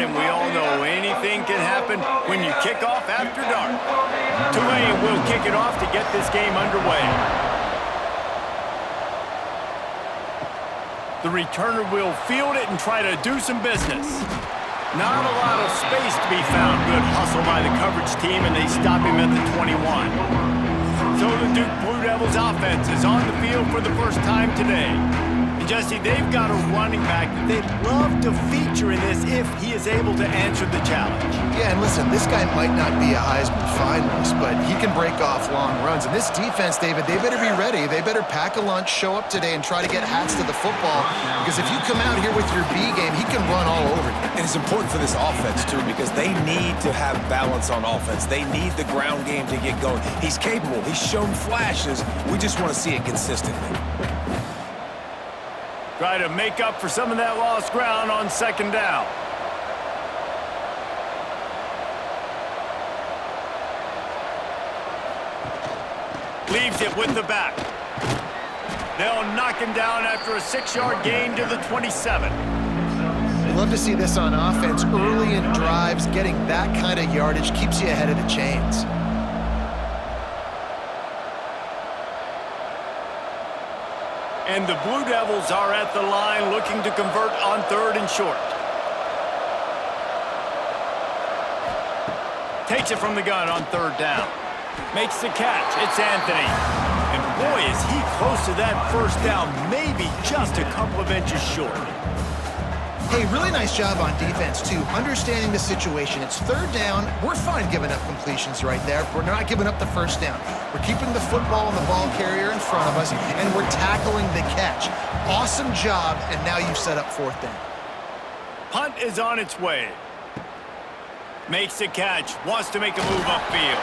start, and we all know anything can happen when you kick off after dark. Tulane will kick it off to get this game underway. The returner will field it and try to do some business. Not a lot of space to be found. Good hustle by the coverage team, and they stop him at the 21. So the Duke Blue Devils offense is on the field for the first time today. And Jesse, they've got a running back that they'd love to feature in this if he is able to answer the challenge. Yeah, and listen, this guy might not be a Heisman finalist, but he can break off long runs. And this defense, David, they better be ready. They better pack a lunch, show up today, and try to get hats to the football. Because if you come out here with your B game, he can run all over you. And it's important for this offense, too, because they need to have balance on offense. They need the ground game to get going. He's capable. He's shown flashes. We just want to see it consistently. Try to make up for some of that lost ground on second down. Leaves it with the back. They'll knock him down after a 6-yard gain to the 27. We love to see this on offense. Early in drives, getting that kind of yardage keeps you ahead of the chains. And the Blue Devils are at the line looking to convert on 3rd and short. Takes it from the gun on 3rd down. Makes the catch. It's Anthony. And boy, is he close to that first down, maybe just a couple of inches short. Hey, really nice job on defense, too. Understanding the situation. It's 3rd down. We're fine giving up completions right there. We're not giving up the first down. We're keeping the football and the ball carrier in front of us, and we're tackling the catch. Awesome job, and now you've set up 4th down. Punt is on its way. Makes the catch. Wants to make a move upfield.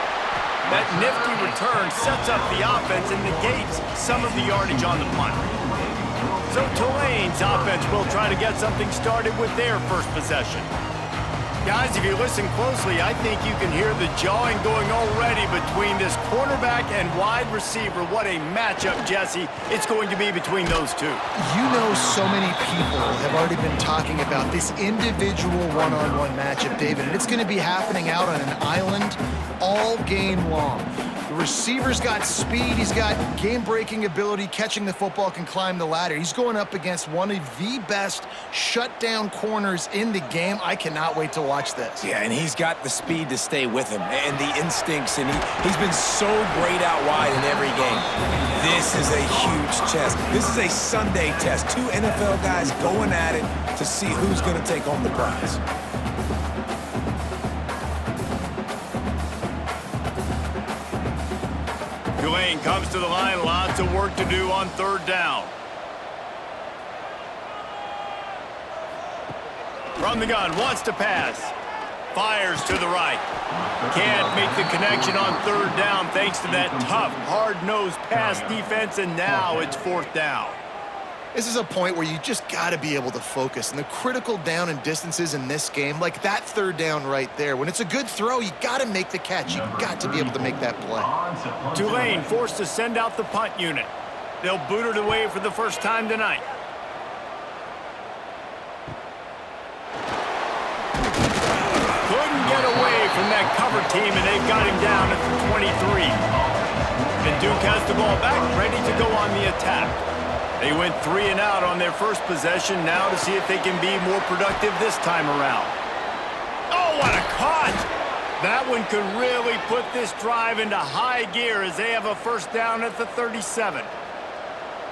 That nifty return sets up the offense and negates some of the yardage on the punt. So Tulane's offense will try to get something started with their first possession. Guys, if you listen closely, I think you can hear the jawing going already between this quarterback and wide receiver. What a matchup, Jesse, it's going to be between those two. You know, so many people have already been talking about this individual one-on-one matchup, David, and it's going to be happening out on an island all game long. The receiver's got speed, he's got game-breaking ability, catching the football, can climb the ladder. He's going up against one of the best shutdown corners in the game. I cannot wait to watch this. Yeah, and he's got the speed to stay with him and the instincts, and he's been so great out wide in every game. This is a huge test. This is a Sunday test. 2 NFL guys going at it to see who's going to take home the prize. Tulane comes to the line. Lots of work to do on 3rd down. From the gun, wants to pass. Fires to the right. Can't make the connection on 3rd down thanks to that tough, hard-nosed pass defense, and now it's 4th down. This is a point where you just got to be able to focus. And the critical down and distances in this game, like that 3rd down right there, when it's a good throw, you got to make the catch. You got to be able to make that play. Tulane forced to send out the punt unit. They'll boot it away for the first time tonight. Couldn't get away from that cover team, and they've got him down at the 23. And Duke has the ball back, ready to go on the attack. They went 3 and out on their first possession, now to see if they can be more productive this time around. Oh, what a cut! That one could really put this drive into high gear as they have a first down at the 37.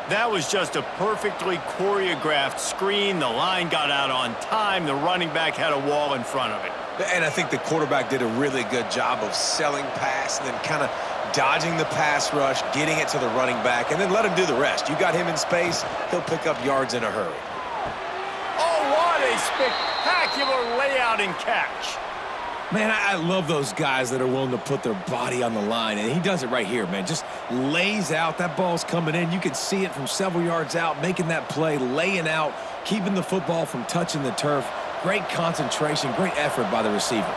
That was just a perfectly choreographed screen. The line got out on time. The running back had a wall in front of it. And I think the quarterback did a really good job of selling pass and then kind of dodging the pass rush, getting it to the running back, and then let him do the rest. You got him in space, he'll pick up yards in a hurry. Oh, what a spectacular layout and catch. Man, I love those guys that are willing to put their body on the line, and he does it right here, man. Just lays out. That ball's coming in. You can see it from several yards out, making that play, laying out, keeping the football from touching the turf. Great concentration, great effort by the receiver.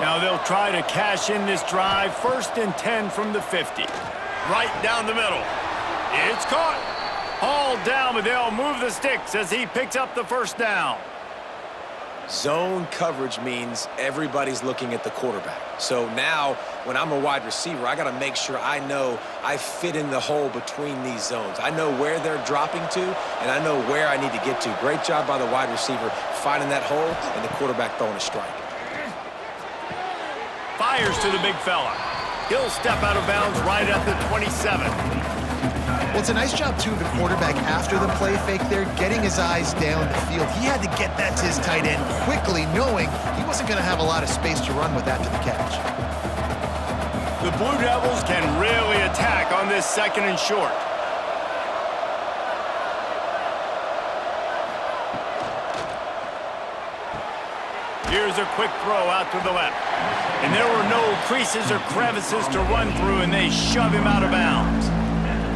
Now they'll try to cash in this drive. 1st and 10 from the 50. Right down the middle. It's caught. Hauled down, but they'll move the sticks as he picks up the first down. Zone coverage means everybody's looking at the quarterback. So now, when I'm a wide receiver, I got to make sure I know I fit in the hole between these zones. I know where they're dropping to, and I know where I need to get to. Great job by the wide receiver finding that hole, and the quarterback throwing a strike. Fires to the big fella. He'll step out of bounds right at the 27. Well, it's a nice job, too, of the quarterback after the play fake there, getting his eyes down the field. He had to get that to his tight end quickly, knowing he wasn't going to have a lot of space to run with after the catch. The Blue Devils can really attack on this 2nd and short. Here's a quick throw out to the left. And there were no creases or crevices to run through, and they shove him out of bounds.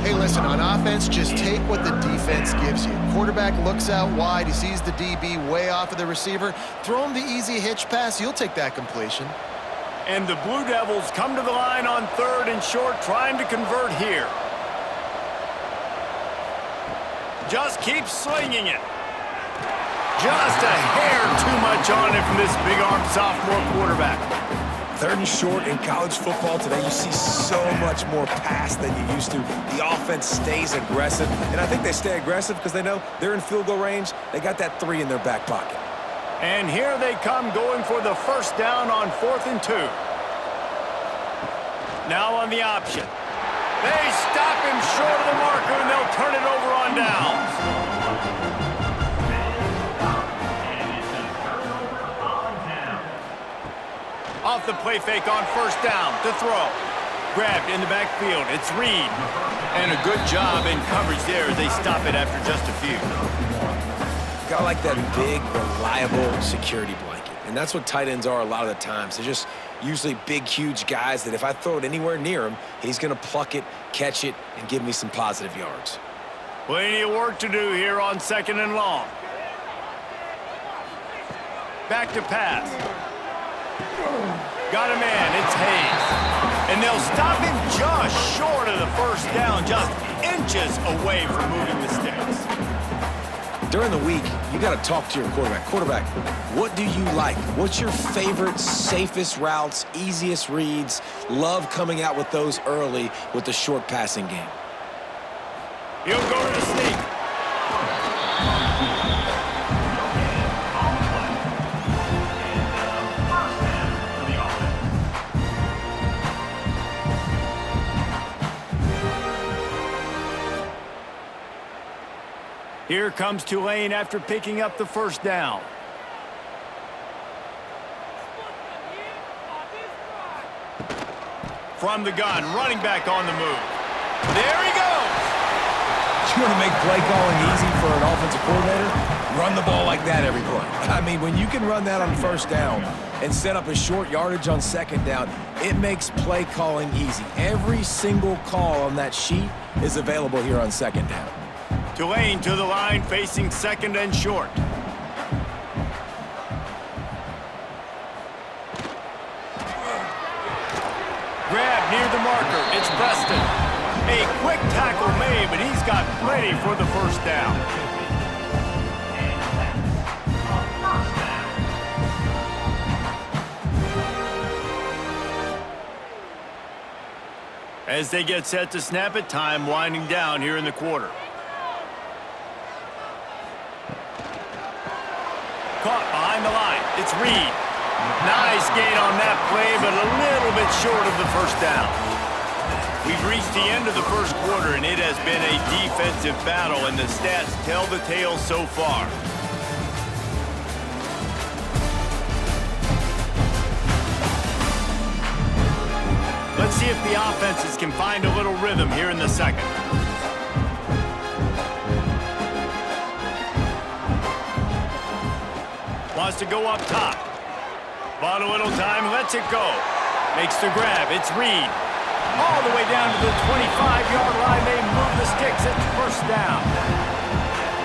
Hey, listen, on offense, just take what the defense gives you. Quarterback looks out wide. He sees the DB way off of the receiver. Throw him the easy hitch pass. You'll take that completion. And the Blue Devils come to the line on 3rd and short, trying to convert here. Just keep slinging it. Just a hair too much on it from this big-armed sophomore quarterback. 3rd and short in college football today, you see so much more pass than you used to. The offense stays aggressive, and I think they stay aggressive because they know they're in field goal range. They got that 3 in their back pocket. And here they come going for the 1st down on 4th and 2. Now on the option. They stop him short of the marker, and they'll turn it over on downs. Off the play fake on 1st down to throw. Grabbed in the backfield. It's Reed. And a good job in coverage there as they stop it after just a few. Got like that big, reliable security blanket. And that's what tight ends are a lot of the times. They're just usually big, huge guys that if I throw it anywhere near him, he's going to pluck it, catch it, and give me some positive yards. Plenty of work to do here on 2nd and long. Back to pass. Got a man, it's Hayes. And they'll stop him just short of the 1st down, just inches away from moving the sticks. During the week, you got to talk to your quarterback. Quarterback, what do you like? What's your favorite, safest routes, easiest reads? Love coming out with those early with the short passing game. He'll go to the sneak. Here comes Tulane after picking up the 1st down. From the gun, running back on the move. There he goes! You want to make play calling easy for an offensive coordinator? Run the ball like that every play. I mean, when you can run that on 1st down and set up a short yardage on 2nd down, it makes play calling easy. Every single call on that sheet is available here on 2nd down. Tulane to the line, facing 2nd and short. Grab near the marker. It's Preston. A quick tackle made, but he's got plenty for the 1st down. As they get set to snap it, time winding down here in the quarter. Caught behind the line. It's Reed. Nice gain on that play, but a little bit short of the 1st down. We've reached the end of the 1st quarter, and it has been a defensive battle, and the stats tell the tale so far. Let's see if the offenses can find a little rhythm here in the 2nd. Wants to go up top. Bought a little time, lets it go. Makes the grab, it's Reed. All the way down to the 25-yard line, they move the sticks, it's 1st down.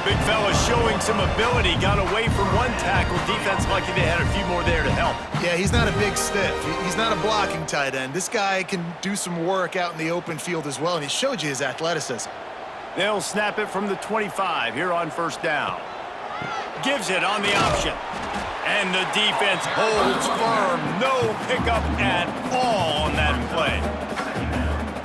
Big fella showing some ability, got away from one tackle. Defense lucky they had a few more there to help. Yeah, he's not a big stiff. He's not a blocking tight end. This guy can do some work out in the open field as well, and he showed you his athleticism. They'll snap it from the 25 here on 1st down. gives it on the option. And the defense holds firm. No pickup at all on that play.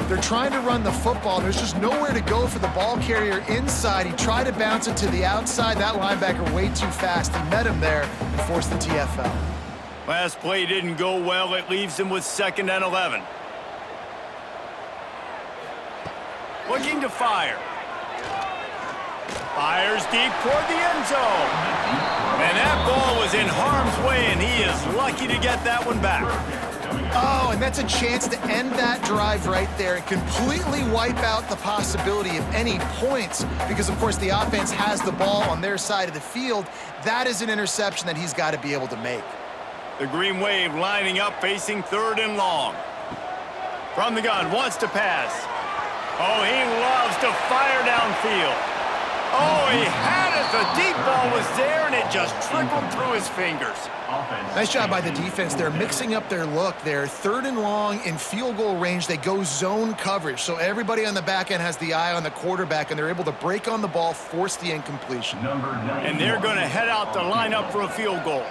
They're trying to run the football. There's just nowhere to go for the ball carrier inside. He tried to bounce it to the outside. That linebacker way too fast. He met him there and forced the TFL. Last play didn't go well. It leaves him with 2nd and 11. Looking to fire. Fires deep toward the end zone. And that ball was in harm's way, and he is lucky to get that one back. Oh, and that's a chance to end that drive right there and completely wipe out the possibility of any points because, of course, the offense has the ball on their side of the field. That is an interception that he's got to be able to make. The Green Wave lining up, facing 3rd and long. From the gun, wants to pass. Oh, he loves to fire downfield. Oh, he had it. The deep ball was there, and it just trickled through his fingers. Nice job by the defense. They're mixing up their look. They're 3rd and long in field goal range. They go zone coverage, so everybody on the back end has the eye on the quarterback, and they're able to break on the ball, force the incompletion. And they're going to head out to line up for a field goal.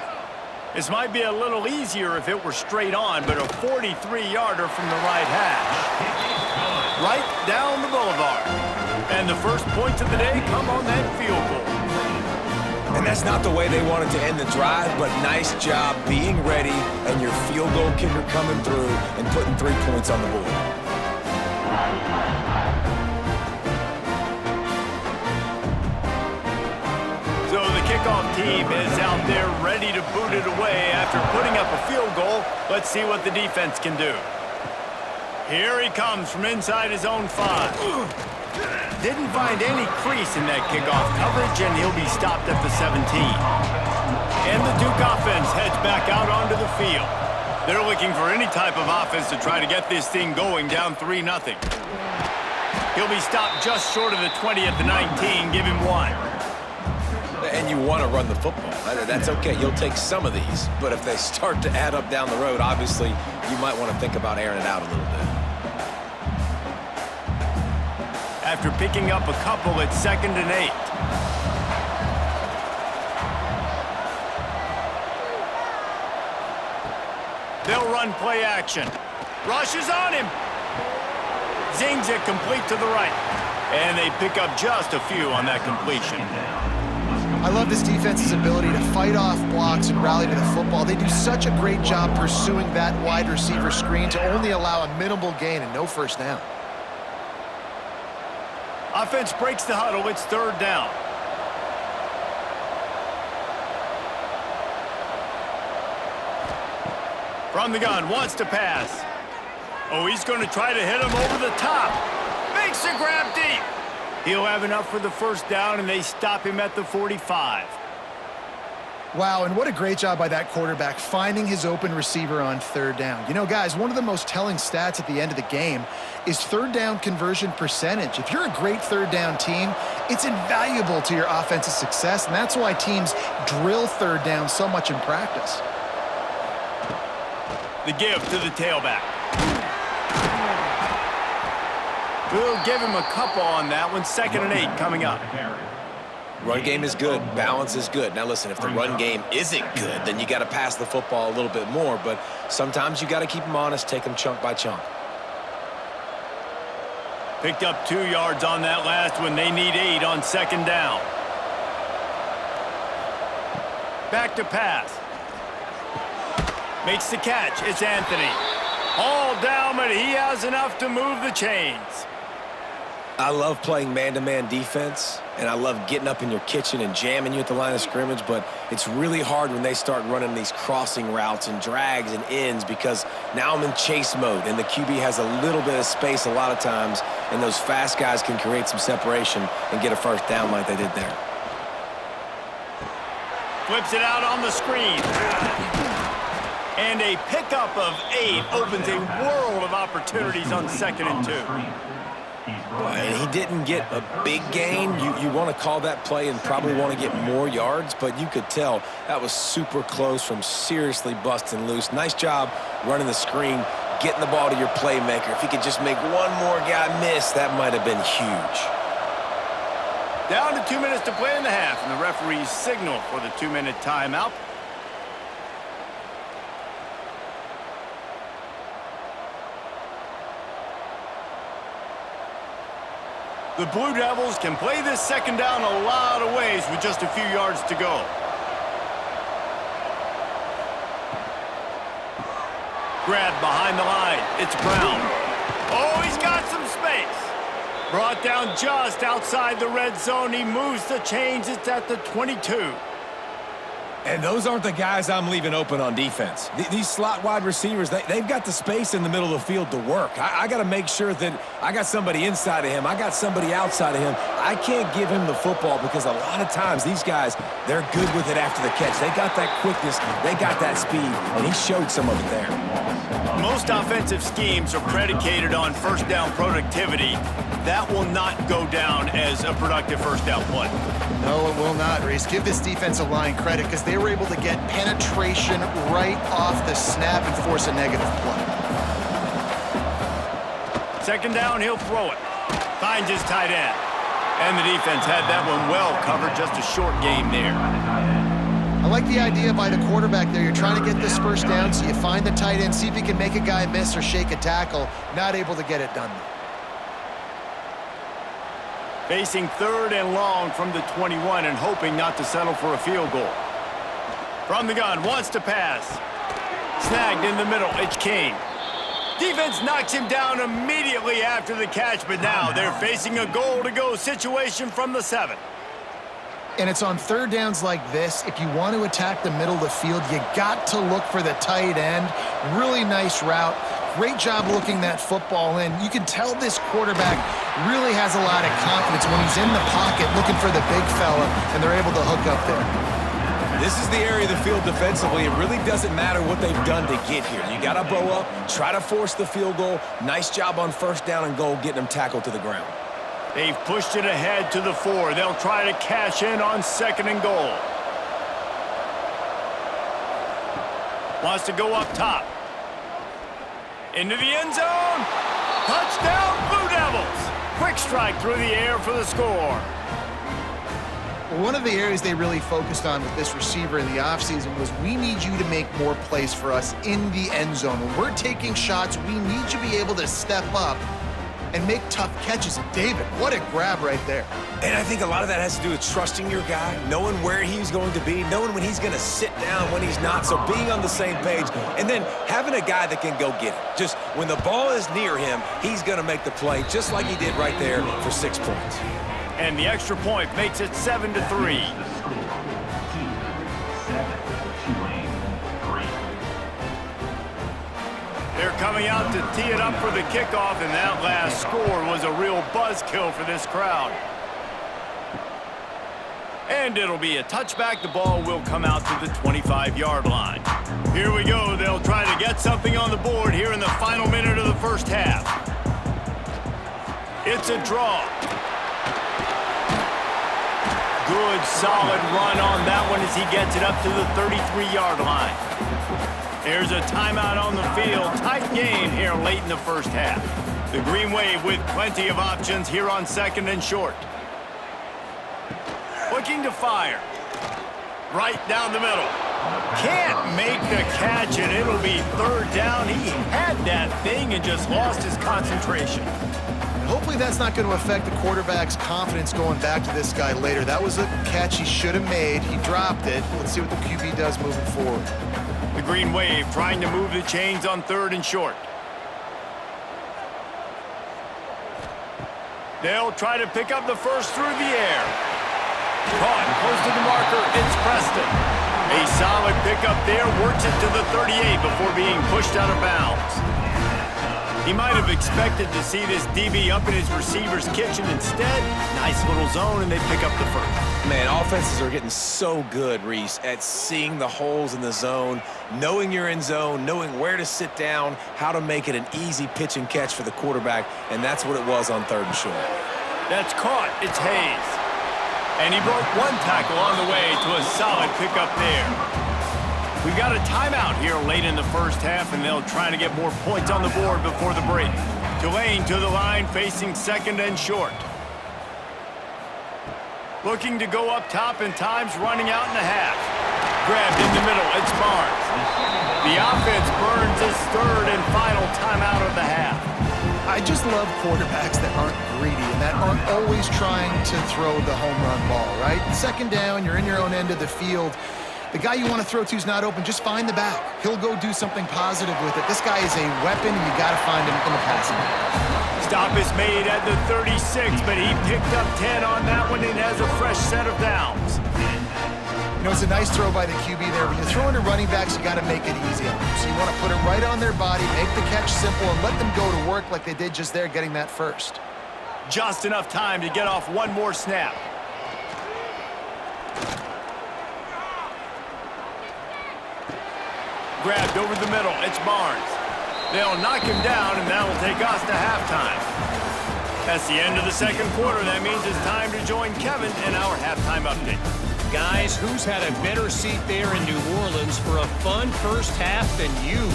This might be a little easier if it were straight on, but a 43-yarder from the right hash. Right down the boulevard. And the first points of the day come on that field goal. And that's not the way they wanted to end the drive, but nice job being ready and your field goal kicker coming through and putting 3 points on the board. So the kickoff team is out there ready to boot it away after putting up a field goal. Let's see what the defense can do. Here he comes from inside his own 5. Didn't find any crease in that kickoff coverage, and he'll be stopped at the 17. And the Duke offense heads back out onto the field. They're looking for any type of offense to try to get this thing going, down 3-0. He'll be stopped just short of the 20 at the 19. Give him 1. And you want to run the football. That's okay. You'll take some of these. But if they start to add up down the road, obviously, you might want to think about airing it out a little bit. After picking up a couple, it's 2nd and 8. They'll run play action. Rush is on him. Zings it complete to the right. And they pick up just a few on that completion. I love this defense's ability to fight off blocks and rally to the football. They do such a great job pursuing that wide receiver screen to only allow a minimal gain and no first down. Offense breaks the huddle. It's 3rd down. From the gun, wants to pass. Oh, he's going to try to hit him over the top. Makes the grab deep. He'll have enough for the first down, and they stop him at the 45. Wow, and what a great job by that quarterback, finding his open receiver on 3rd down. You know, guys, one of the most telling stats at the end of the game is 3rd down conversion percentage. If you're a great 3rd down team, it's invaluable to your offensive success, and that's why teams drill 3rd down so much in practice. The give to the tailback. We'll give him a couple on that one. 2nd and 8 coming up. Run game is good. Balance is good. Now, listen, if the run game isn't good, then you got to pass the football a little bit more. But sometimes you got to keep them honest, take them chunk by chunk. Picked up 2 yards on that last one. They need 8 on 2nd down. Back to pass. Makes the catch. It's Anthony. All down, but he has enough to move the chains. I love playing man-to-man defense, and I love getting up in your kitchen and jamming you at the line of scrimmage, but it's really hard when they start running these crossing routes and drags and ends because now I'm in chase mode, and the QB has a little bit of space a lot of times, and those fast guys can create some separation and get a first down like they did there. Flips it out on the screen. And a pickup of 8 opens a world of opportunities on 2nd and 2. And he didn't get a big gain. You want to call that play and probably want to get more yards, but you could tell that was super close from seriously busting loose. Nice job running the screen, getting the ball to your playmaker. If he could just make one more guy miss, that might have been huge. Down to 2 minutes to play in the half, and the referees signal for the 2-minute timeout. The Blue Devils can play this second down a lot of ways with just a few yards to go. Grab behind the line. It's Brown. Oh, he's got some space. Brought down just outside the red zone. He moves the chains. It's at the 22. And those aren't the guys I'm leaving open on defense. These slot wide receivers, they've got the space in the middle of the field to work. I got to make sure that I got somebody inside of him. I got somebody outside of him. I can't give him the football because a lot of times these guys, they're good with it after the catch. They got that quickness. They got that speed, and he showed some of it there. Most offensive schemes are predicated on first down productivity. That will not go down as a productive first down play. No, it will not, Reese. Give this defensive line credit because they were able to get penetration right off the snap and force a negative play. Second down, he'll throw it. Finds his tight end. And the defense had that one well covered, just a short game there. I like the idea by the quarterback there. You're trying to get this first down, so you find the tight end, see if he can make a guy miss or shake a tackle. Not able to get it done. Facing third and long from the 21 and hoping not to settle for a field goal. From the gun, wants to pass. Snagged in the middle, it's Kane. Defense knocks him down immediately after the catch, but now they're facing a goal-to-go situation from the 7. And it's on third downs like this. If you want to attack the middle of the field, you got to look for the tight end. Really nice route. Great job looking that football in. You can tell this quarterback really has a lot of confidence when he's in the pocket looking for the big fella, and they're able to hook up there. This is the area of the field defensively. It really doesn't matter what they've done to get here. You got to bow up, try to force the field goal. Nice job on first down and goal, getting them tackled to the ground. They've pushed it ahead to the 4. They'll try to cash in on second and goal. Wants to go up top. Into the end zone. Touchdown, Blue Devils. Quick strike through the air for the score. One of the areas they really focused on with this receiver in the offseason was we need you to make more plays for us in the end zone. When we're taking shots, we need you to be able to step up and make tough catches. And David, what a grab right there. And I think a lot of that has to do with trusting your guy, knowing where he's going to be, knowing when he's going to sit down, when he's not, so being on the same page, and then having a guy that can go get it. Just when the ball is near him, he's going to make the play, just like he did right there for 6 points. And the extra point makes it 7-3. They're coming out to tee it up for the kickoff, and that last score was a real buzzkill for this crowd. And it'll be a touchback. The ball will come out to the 25-yard line. Here we go. They'll try to get something on the board here in the final minute of the first half. It's a draw. Good, solid run on that one as he gets it up to the 33-yard line. There's a timeout on the field. Tight game here late in the first half. The Green Wave with plenty of options here on second and short. Looking to fire. Right down the middle. Can't make the catch, and it'll be third down. He had that thing and just lost his concentration. Hopefully that's not going to affect the quarterback's confidence going back to this guy later. That was a catch he should have made. He dropped it. Let's see what the QB does moving forward. The Green Wave trying to move the chains on third and short. They'll try to pick up the first through the air. Caught close to the marker. It's Preston. A solid pickup there. Works it to the 38 before being pushed out of bounds. He might have expected to see this DB up in his receiver's kitchen. Instead, nice little zone, and they pick up the first. Man, offenses are getting so good, Reese, at seeing the holes in the zone, knowing you're in zone, knowing where to sit down, how to make it an easy pitch and catch for the quarterback, and that's what it was on third and short. That's caught. It's Hayes. And he broke one tackle on the way to a solid pickup there. We've got a timeout here late in the first half, and they'll try to get more points on the board before the break. Tulane to the line, facing second and short. Looking to go up top and time's running out in the half. Grabbed in the middle, it's Barnes. The offense burns its third and final timeout of the half. I just love quarterbacks that aren't greedy and that aren't always trying to throw the home run ball, right? Second down, you're in your own end of the field. The guy you want to throw to is not open. Just find the back. He'll go do something positive with it. This guy is a weapon, and you got to find him in the passing game. Stop is made at the 36, but he picked up 10 on that one and has a fresh set of downs. You know, it's a nice throw by the QB there. When you're throwing to running backs, you got to make it easy on them. So you want to put it right on their body, make the catch simple, and let them go to work like they did just there, getting that first. Just enough time to get off one more snap. Grabbed over the middle, it's Barnes. They'll knock him down, and that will take us to halftime. That's the end of the second quarter. That means it's time to join Kevin in our halftime update. Guys, who's had a better seat there in New Orleans for a fun first half than you?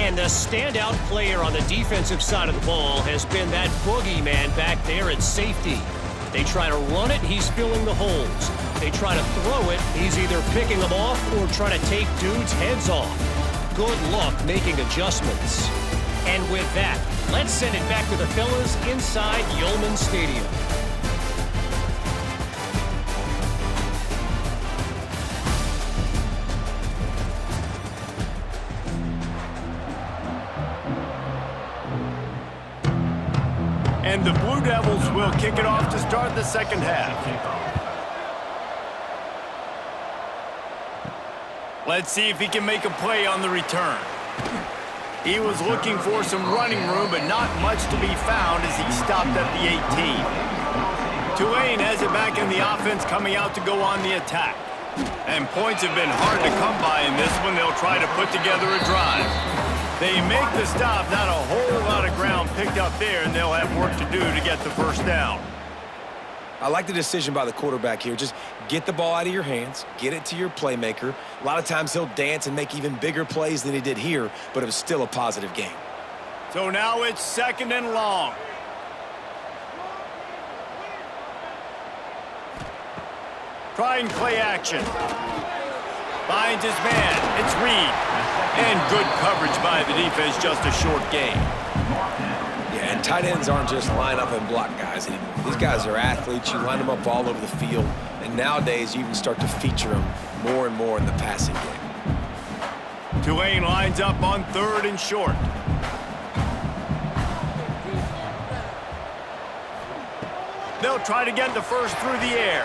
And the standout player on the defensive side of the ball has been that boogeyman back there at safety. They try to run it, he's filling the holes. They try to throw it, he's either picking them off or trying to take dudes' heads off. Good luck making adjustments. And with that, let's send it back to the fellas inside Yulman Stadium. And the Blue Devils will kick it off to start the second half. Let's see if he can make a play on the return. He was looking for some running room, but not much to be found as he stopped at the 18. Tulane has it back in the offense, coming out to go on the attack. And points have been hard to come by in this one. They'll try to put together a drive. They make the stop, not a whole lot of ground picked up there, and they'll have work to do to get the first down. I like the decision by the quarterback here. Just get the ball out of your hands, get it to your playmaker. A lot of times he'll dance and make even bigger plays than he did here, but it was still a positive game. So now it's second and long. Trying play action. Finds his man. It's Reed. And good coverage by the defense, just a short gain. Yeah, and tight ends aren't just line up and block guys anymore. These guys are athletes. You line them up all over the field. And nowadays, you even start to feature them more and more in the passing game. Tulane lines up on third and short. They'll try to get the first through the air.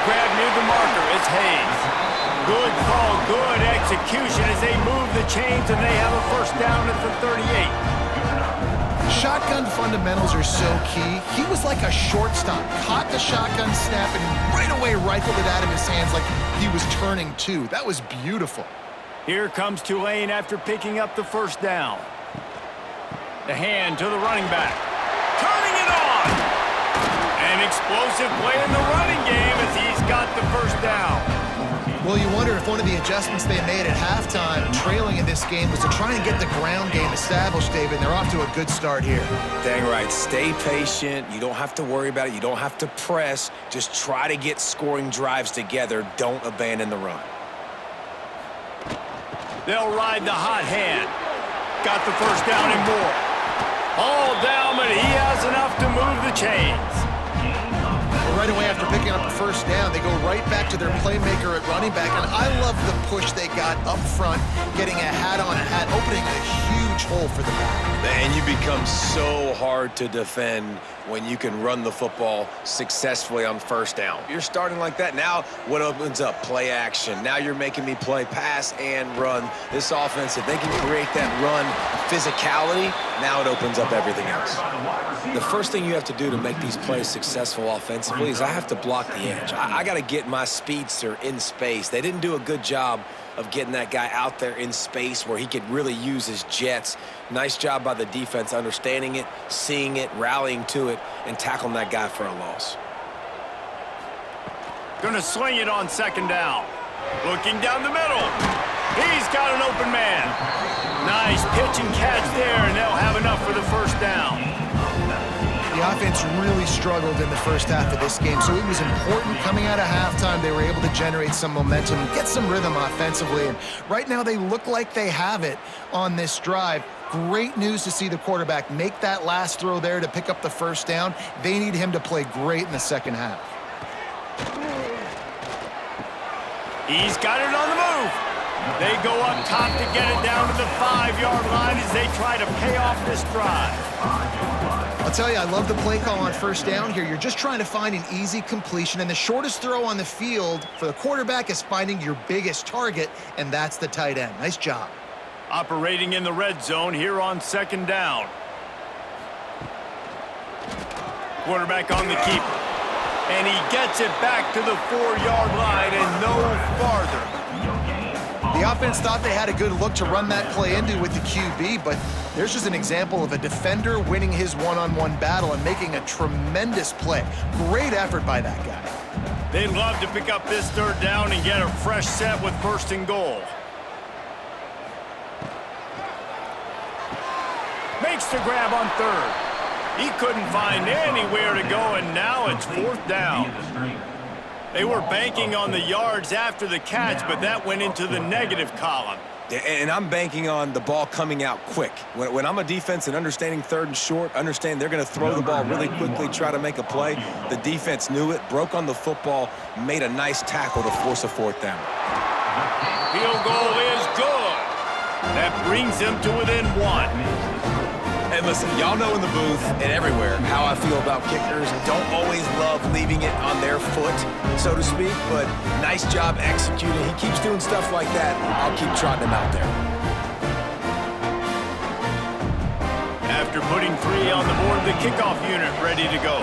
Grab near the marker. It's Hayes. Good call, good execution as they move the chains, and they have a first down at the 38. Shotgun fundamentals are so key. He was like a shortstop, caught the shotgun snap, and right away rifled it out of his hands like he was turning two. That was beautiful. Here comes Tulane after picking up the first down. The hand to the running back. Turning it on! An explosive play in the running game as he's got the first down. Well, you wonder if one of the adjustments they made at halftime, trailing in this game, was to try and get the ground game established, David. They're off to a good start here. Dang right. Stay patient. You don't have to worry about it. You don't have to press. Just try to get scoring drives together. Don't abandon the run. They'll ride the hot hand. Got the first down and more. All down, but he has enough to move the chains. Right away after picking up the first down, they go right back to their playmaker at running back, and I love the push they got up front, getting a hat on a hat, opening a huge hole for the back. And you become so hard to defend when you can run the football successfully on first down. You're starting like that. Now what opens up? Play action. Now you're making me play pass and run. This offense, if they can create that run physicality, now it opens up everything else. The first thing you have to do to make these plays successful offensively is I have to block the edge. I got to get my speedster in space. They didn't do a good job of getting that guy out there in space where he could really use his jets. Nice job by the defense understanding it, seeing it, rallying to it, and tackling that guy for a loss. Gonna swing it on second down. Looking down the middle. He's got an open man. Nice pitch and catch there, and they'll have enough for the first down. Yeah, The offense really struggled in the first half of this game, so it was important coming out of halftime. They were able to generate some momentum and get some rhythm offensively, and right now they look like they have it on this drive. Great news to see the quarterback make that last throw there to pick up the first down. They need him to play great in the second half. He's got it on the move. They go up top to get it down to the 5-yard line as they try to pay off this drive. I'll tell you, I love the play call on first down here. You're just trying to find an easy completion, and the shortest throw on the field for the quarterback is finding your biggest target, and that's the tight end. Nice job. Operating in the red zone here on second down. Quarterback on the keeper. And he gets it back to the 4-yard line and no farther. The offense thought they had a good look to run that play into with the QB, but there's just an example of a defender winning his one-on-one battle and making a tremendous play. Great effort by that guy. They'd love to pick up this third down and get a fresh set with first and goal. Makes the grab on third. He couldn't find anywhere to go, and now it's fourth down. They were banking on the yards after the catch, but that went into the negative column. And I'm banking on the ball coming out quick. When I'm a defense and understanding third and short, understand they're going to throw the ball really quickly, try to make a play. The defense knew it, broke on the football, made a nice tackle to force a fourth down. Field goal is good. That brings them to within one. And listen, y'all know in the booth and everywhere how I feel about kickers. Don't always love leaving it on their foot, so to speak, but nice job executing. He keeps doing stuff like that. I'll keep trotting him out there. After putting 3 on the board, the kickoff unit ready to go.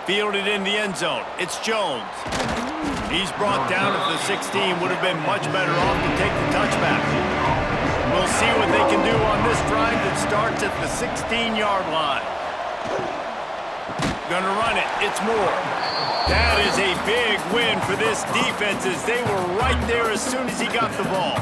Fielded in the end zone. It's Jones. He's brought down at the 16. Would have been much better off to take the touchback. We'll see what they can do on this drive that starts at the 16-yard line. Gonna run it. It's Moore. That is a big win for this defense as they were right there as soon as he got the ball.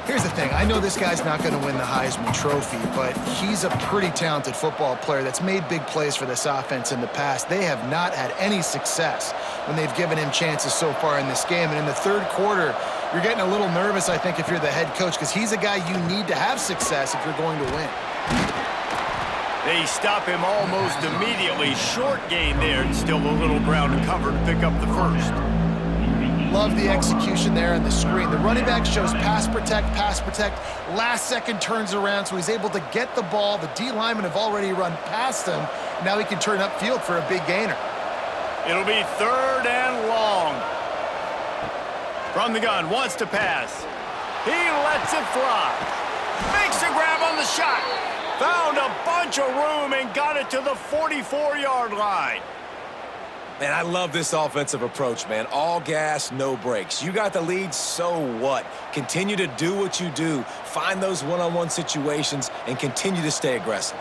Here's the thing. I know this guy's not going to win the Heisman Trophy, but he's a pretty talented football player that's made big plays for this offense in the past. They have not had any success when they've given him chances so far in this game. And in the third quarter, you're getting a little nervous, I think, if you're the head coach, because he's a guy you need to have success if you're going to win. They stop him almost immediately. Short gain there, and still a little ground to cover to pick up the first. Love the execution there on the screen. The running back shows pass protect, last second turns around, so he's able to get the ball. The D linemen have already run past him. Now he can turn upfield for a big gainer. It'll be third and long. From the gun, wants to pass. He lets it fly. Makes a grab on the shot. Found a bunch of room and got it to the 44-yard line. Man, I love this offensive approach, man. All gas, no brakes. You got the lead, so what? Continue to do what you do. Find those one-on-one situations and continue to stay aggressive.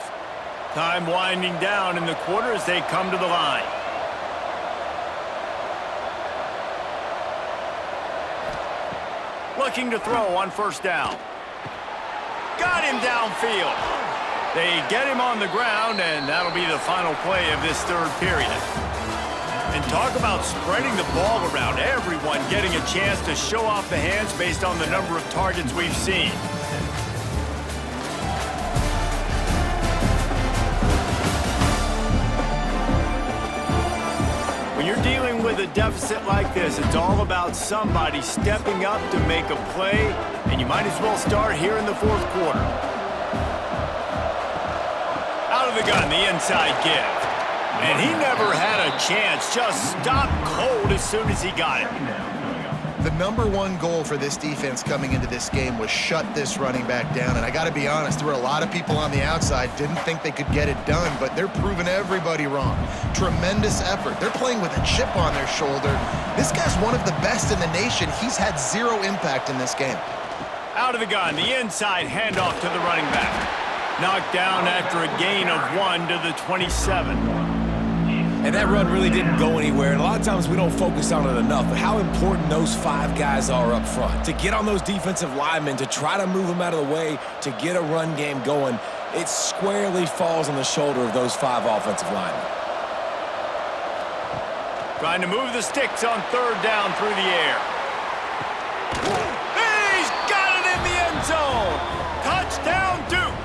Time winding down in the quarter as they come to the line. Looking to throw on first down. Got him downfield. They get him on the ground, and that'll be the final play of this third period. And talk about spreading the ball around. Everyone getting a chance to show off the hands based on the number of targets we've seen. When you're dealing with a deficit like this, it's all about somebody stepping up to make a play, and you might as well start here in the fourth quarter. Out of the gun, the inside give. And he never had a chance, just stopped cold as soon as he got it. The #1 goal for this defense coming into this game was shut this running back down. And I got to be honest, there were a lot of people on the outside didn't think they could get it done, but they're proving everybody wrong. Tremendous effort. They're playing with a chip on their shoulder. This guy's one of the best in the nation. He's had zero impact in this game. Out of the gun, the inside handoff to the running back. Knocked down after a gain of 1 to the 27. And that run really didn't go anywhere, and a lot of times we don't focus on it enough, but how important those 5 guys are up front. To get on those defensive linemen, to try to move them out of the way, to get a run game going, it squarely falls on the shoulder of those 5 offensive linemen. Trying to move the sticks on third down through the air. He's got it in the end zone! Touchdown, Duke!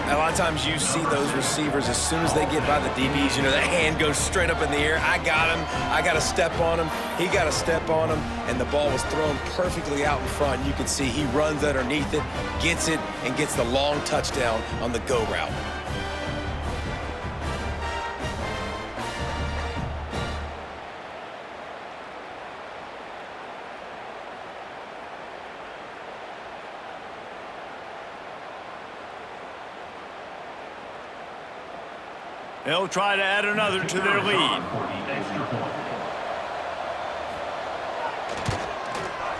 A lot of times you see those receivers, as soon as they get by the DBs, you know, that hand goes straight up in the air. I got him. I got to step on him. He got to step on him. And the ball was thrown perfectly out in front. You can see he runs underneath it, gets it, and gets the long touchdown on the go route. They'll try to add another to their lead.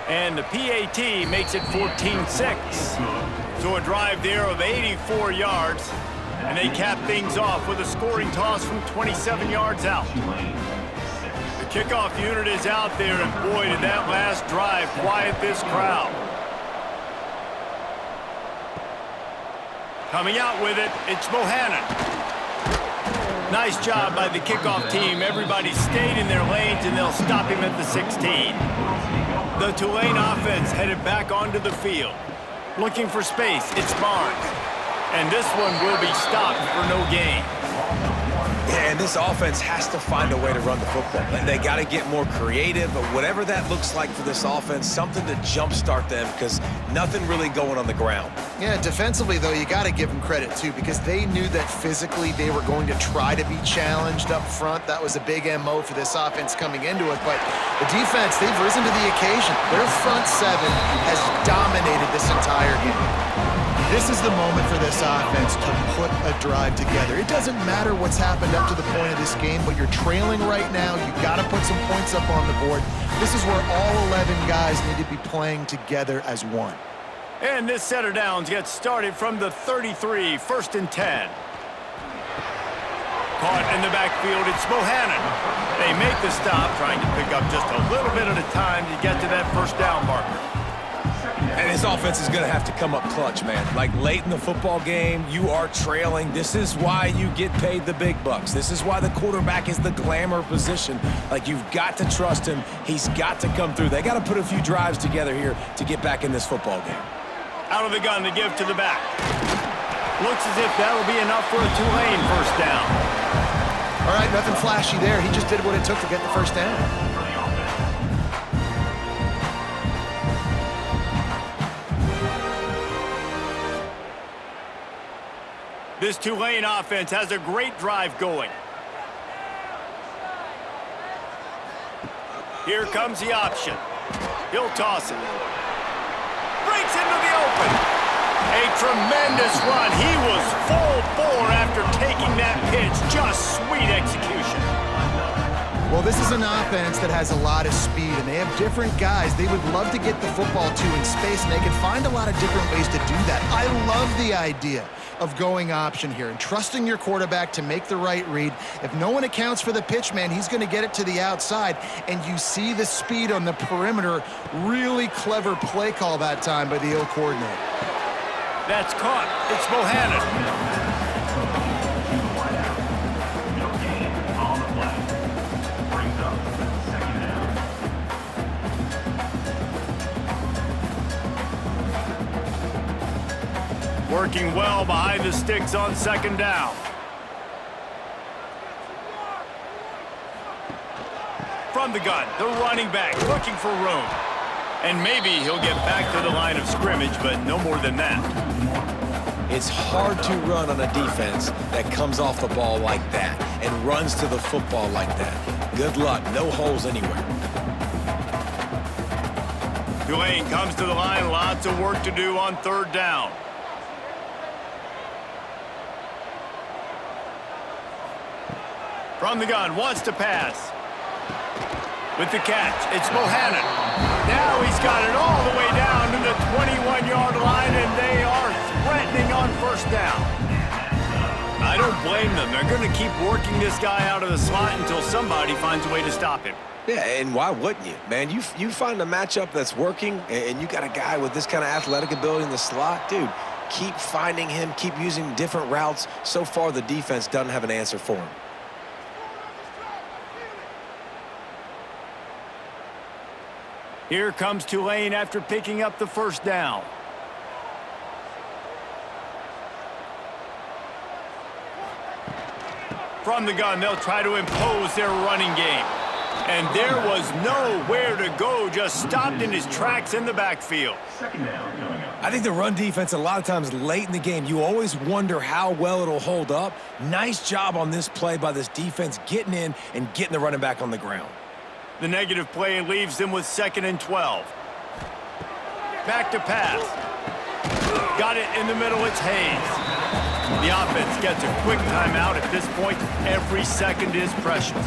And the PAT makes it 14-6. So a drive there of 84 yards. And they cap things off with a scoring toss from 27 yards out. The kickoff unit is out there, and boy, did that last drive quiet this crowd. Coming out with it, it's Bohannon. Nice job by the kickoff team. Everybody stayed in their lanes, and they'll stop him at the 16. The Tulane offense headed back onto the field. Looking for space, it's Barnes. And this one will be stopped for no gain. Yeah, and this offense has to find a way to run the football. And they got to get more creative, but whatever that looks like for this offense, something to jumpstart them, because nothing really going on the ground. Yeah, defensively, though, you got to give them credit, too, because they knew that physically they were going to try to be challenged up front. That was a big MO for this offense coming into it. But the defense, they've risen to the occasion. Their front 7 has dominated this entire game. This is the moment for this offense to put a drive together. It doesn't matter what's happened up to the point of this game, but you're trailing right now. You've got to put some points up on the board. This is where all 11 guys need to be playing together as one. And this set of downs gets started from the 33, 1st and 10. Caught in the backfield, it's Bohannon. They make the stop, trying to pick up just a little bit at a time to get to that first down marker. And his offense is going to have to come up clutch, man. Like late in the football game, you are trailing. This is why you get paid the big bucks. This is why the quarterback is the glamour position. Like, you've got to trust him. He's got to come through. They got to put a few drives together here to get back in this football game. Out of the gun to give to the back. Looks as if that'll be enough for a Tulane first down. All right, nothing flashy there. He just did what it took to get the first down. This Tulane offense has a great drive going. Here comes the option. He'll toss it. Breaks into the open. A tremendous run. He was full bore after taking that pitch. Just sweet execution. Well, this is an offense that has a lot of speed, and they have different guys they would love to get the football to in space, and they can find a lot of different ways to do that. I love the idea of going option here and trusting your quarterback to make the right read. If no one accounts for the pitch, man, he's going to get it to the outside, and you see the speed on the perimeter. Really clever play call that time by the O coordinator. That's caught. It's Bohannon. Working well behind the sticks on second down. From the gun, the running back looking for room. And maybe he'll get back to the line of scrimmage, but no more than that. It's hard to run on a defense that comes off the ball like that and runs to the football like that. Good luck. No holes anywhere. Tulane comes to the line. Lots of work to do on third down. From the gun, wants to pass. With the catch, it's Bohannon. Now he's got it all the way down to the 21-yard line, and they are threatening on first down. I don't blame them. They're going to keep working this guy out of the slot until somebody finds a way to stop him. Yeah, and why wouldn't you, man? You find a matchup that's working, and you got a guy with this kind of athletic ability in the slot, dude, keep finding him, keep using different routes. So far, the defense doesn't have an answer for him. Here comes Tulane after picking up the first down. From the gun, they'll try to impose their running game. And there was nowhere to go, just stopped in his tracks in the backfield. I think the run defense, a lot of times late in the game, you always wonder how well it'll hold up. Nice job on this play by this defense, getting in and getting the running back on the ground. The negative play leaves them with 2nd and 12. Back to pass. Got it in the middle, it's Hayes. The offense gets a quick timeout. At this point, every second is precious.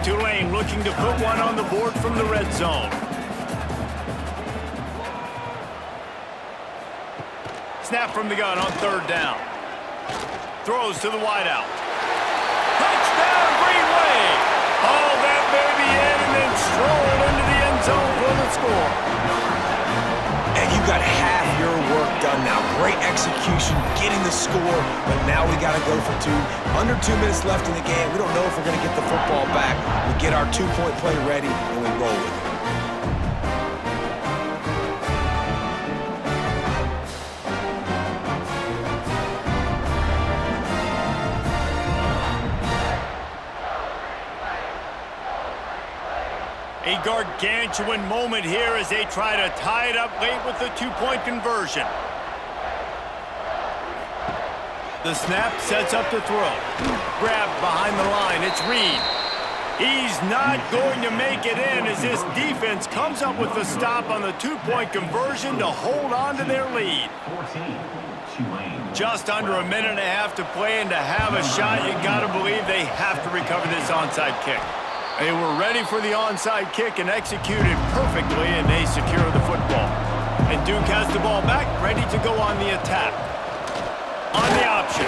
Tulane looking to put one on the board from the red zone. Snap from the gun on 3rd down. Throws to the wideout. Touchdown, Green Wave! Haul that baby in and then stroll into the end zone for the score. And you got half your work done now. Great execution, getting the score, but now we got to go for 2. Under 2 minutes left in the game. We don't know if we're going to get the football back. We get our 2-point play ready, and we roll with it. A gargantuan moment here as they try to tie it up late with the 2-point conversion. The snap sets up the throw. Grabbed behind the line, it's Reed. He's not going to make it in as this defense comes up with the stop on the 2-point conversion to hold on to their lead. Just under a minute and a half to play, and to have a shot, you gotta believe they have to recover this onside kick. They were ready for the onside kick and executed perfectly, and they secure the football. And Duke has the ball back, ready to go on the attack. On the option.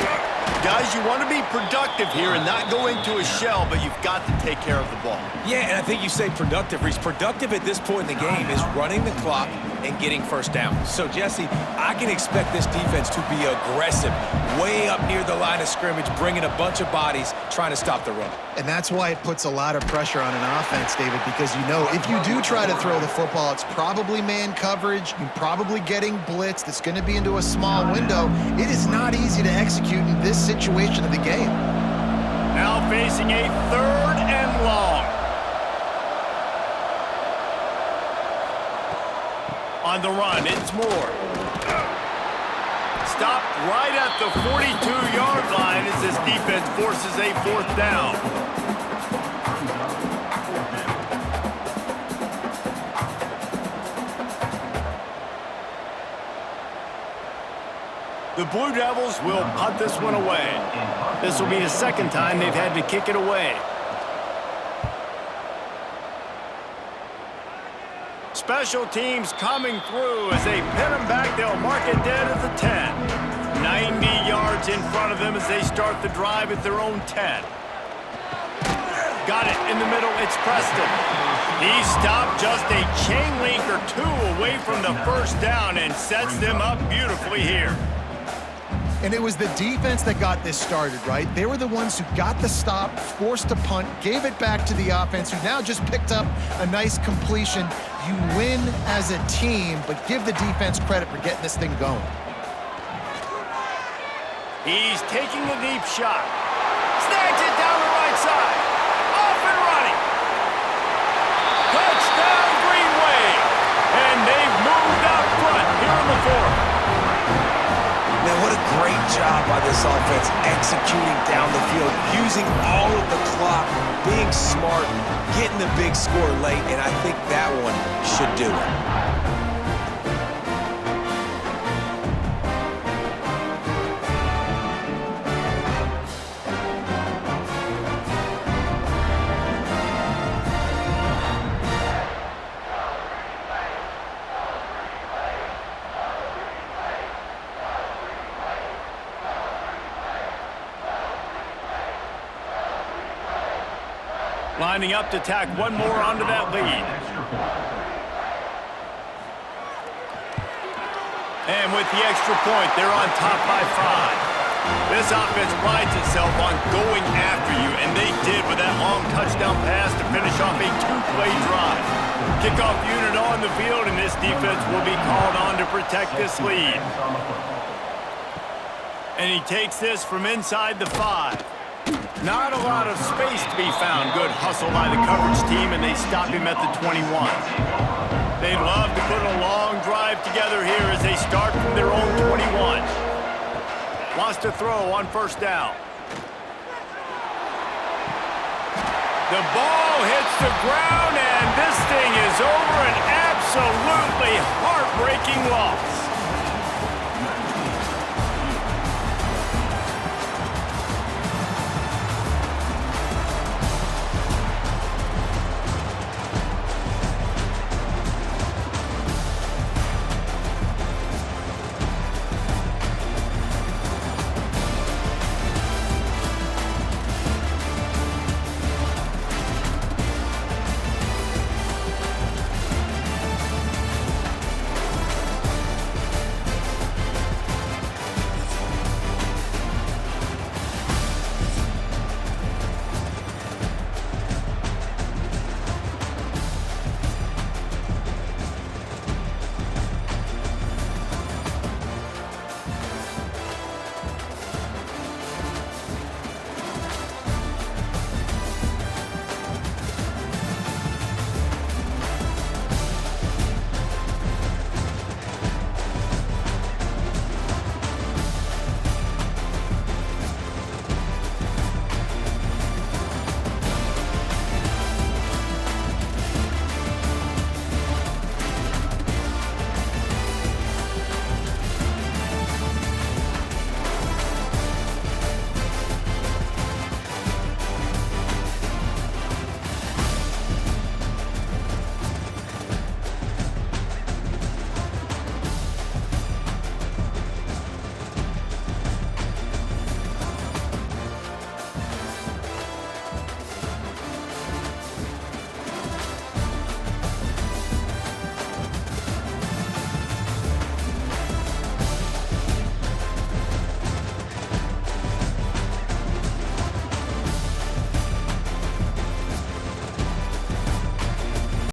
Guys, you want to be productive here and not go into a shell, but you've got to take care of the ball. Yeah, and I think you say productive, Reese. Productive at this point in the game is running the clock and getting first down. So, Jesse, I can expect this defense to be aggressive, way up near the line of scrimmage, bringing a bunch of bodies, trying to stop the run. And that's why it puts a lot of pressure on an offense, David, because you know if you do try to throw the football, it's probably man coverage, you're probably getting blitzed, it's going to be into a small window. It is not easy to execute in this situation of the game. Now facing a 3rd and long. On the run, it's Moore. Stopped right at the 42-yard line as this defense forces a 4th down. The Blue Devils will punt this one away. This will be the 2nd time they've had to kick it away. Special teams coming through as they pin them back. They'll mark it dead at the 10. 90 yards in front of them as they start the drive at their own 10. Got it in the middle. It's Preston. He stopped just a chain link or 2 away from the first down and sets them up beautifully here. And it was the defense that got this started, right? They were the ones who got the stop, forced a punt, gave it back to the offense, who now just picked up a nice completion. You win as a team, but give the defense credit for getting this thing going. He's taking a deep shot. Snags it down the right side. Off and running. Touchdown, Green Wave. And they've moved out front here in the 4th. Man, what a great job by this offense executing down the field, using all of the clock, being smart, getting the big score late, and I think that one should do it. Lining up to tack one more onto that lead. And with the extra point, they're on top by 5. This offense prides itself on going after you, and they did with that long touchdown pass to finish off a 2-play drive. Kickoff unit on the field, and this defense will be called on to protect this lead. And he takes this from inside the 5. Not a lot of space to be found. Good hustle by the coverage team, and they stop him at the 21. They'd love to put a long drive together here as they start from their own 21. Wants to throw on first down. The ball hits the ground, and this thing is over. An absolutely heartbreaking loss.